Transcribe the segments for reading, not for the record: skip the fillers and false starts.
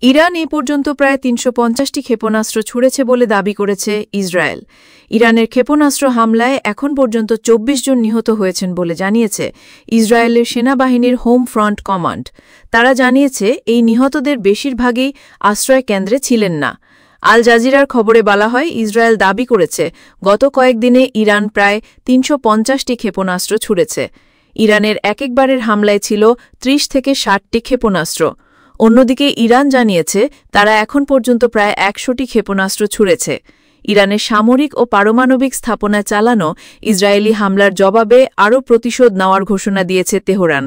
Iran এ পর্যন্ত প্রায় ৩৫০টি ক্ষেপণাস্ত্র ছুড়েছে বলে দাবি করেছে ইসরায়েল। ইরানের ক্ষেপণাস্ত্র হামলায় এখন পর্যন্ত ২৪ জন নিহত হয়েছেন বলে জানিয়েছে ইসরায়েলের সেনাবাহিনীর হোম ফ্রন্ট কমান্ড। তারা জানিয়েছে এই নিহতদের বেশিরভাগই আশ্রয় কেন্দ্রে ছিলেন না। আল জাজিরার খবরে বলা হয়, ইসরায়েল দাবি করেছে গত কয়েকদিনে ইরান প্রায় ৩৫০টি ক্ষেপণাস্ত্র ছুড়েছে। ইরানের একবারের হামলায় ছিল ৩০ থেকে ৬০টি ক্ষেপণাস্ত্র। অন্যদিকে ইরান জানিয়েছে তারা এখন পর্যন্ত প্রায় ১০০টি ক্ষেপণাস্ত্র ছুড়েছে। ইরানের সামরিক ও পারমাণবিক স্থাপনায় চালানো ইসরায়েলি হামলার জবাবে আরও প্রতিশোধ নেওয়ার ঘোষণা দিয়েছে তেহরান।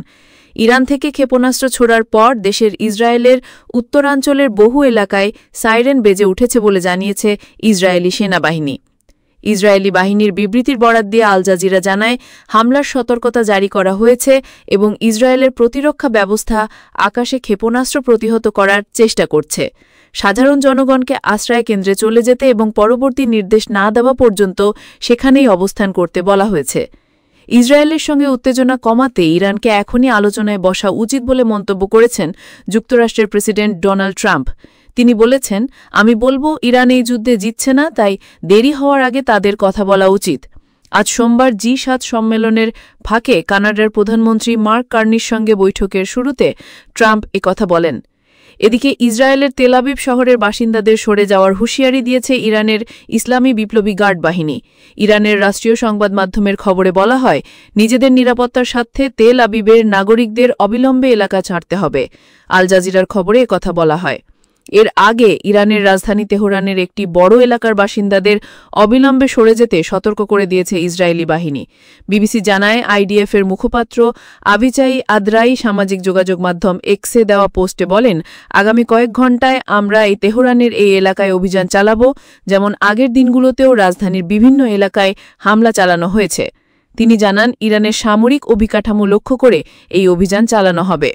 ইরান থেকে ক্ষেপণাস্ত্র ছোড়ার পর দেশের ইসরায়েলের উত্তরাঞ্চলের বহু এলাকায় সাইরেন বেজে উঠেছে বলে জানিয়েছে ইসরায়েলি সেনাবাহিনী। ইসরায়েলি বাহিনীর বিবৃতির বরাত দিয়ে আল জাজিরা জানায়, হামলার সতর্কতা জারি করা হয়েছে এবং ইসরায়েলের প্রতিরক্ষা ব্যবস্থা আকাশে ক্ষেপণাস্ত্র প্রতিহত করার চেষ্টা করছে। সাধারণ জনগণকে আশ্রয় কেন্দ্রে চলে যেতে এবং পরবর্তী নির্দেশ না দেওয়া পর্যন্ত সেখানেই অবস্থান করতে বলা হয়েছে। ইসরায়েলের সঙ্গে উত্তেজনা কমাতে ইরানকে এখনই আলোচনায় বসা উচিত বলে মন্তব্য করেছেন যুক্তরাষ্ট্রের প্রেসিডেন্ট ডোনাল্ড ট্রাম্প। তিনি বলেছেন, আমি বলবো ইরান এই যুদ্ধে জিতছে না, তাই দেরি হওয়ার আগে তাদের কথা বলা উচিত। আজ সোমবার জি7 সম্মেলনের ফাঁকে কানাডার প্রধানমন্ত্রী মার্ক কার্নির সঙ্গে বৈঠকের শুরুতে ট্রাম্প একথা বলেন। এদিকে ইসরায়েলের তেল আবিব শহরের বাসিন্দাদের সরে যাওয়ার হুঁশিয়ারি দিয়েছে ইরানের ইসলামী বিপ্লবী গার্ড বাহিনী। ইরানের রাষ্ট্রীয় সংবাদ মাধ্যমের খবরে বলা হয়, নিজেদের নিরাপত্তার স্বার্থে তেল আবিবের নাগরিকদের অবিলম্বে এলাকা ছাড়তে হবে। আল জাজিরার খবরে একথা বলা হয়। এর আগে ইরানের রাজধানী তেহরানের একটি বড় এলাকার বাসিন্দাদের অবিলম্বে সরে যেতে সতর্ক করে দিয়েছে ইসরায়েলি বাহিনী। বিবিসি জানায়, আইডিএফের মুখপাত্র আভিচাই আদ্রাই সামাজিক যোগাযোগ মাধ্যম এক্সে দেওয়া পোস্টে বলেন, আগামী কয়েক ঘণ্টায় আমরা এই তেহরানের এই এলাকায় অভিযান চালাব, যেমন আগের দিনগুলোতেও রাজধানীর বিভিন্ন এলাকায় হামলা চালানো হয়েছে। তিনি জানান, ইরানের সামরিক অবকাঠামো লক্ষ্য করে এই অভিযান চালানো হবে।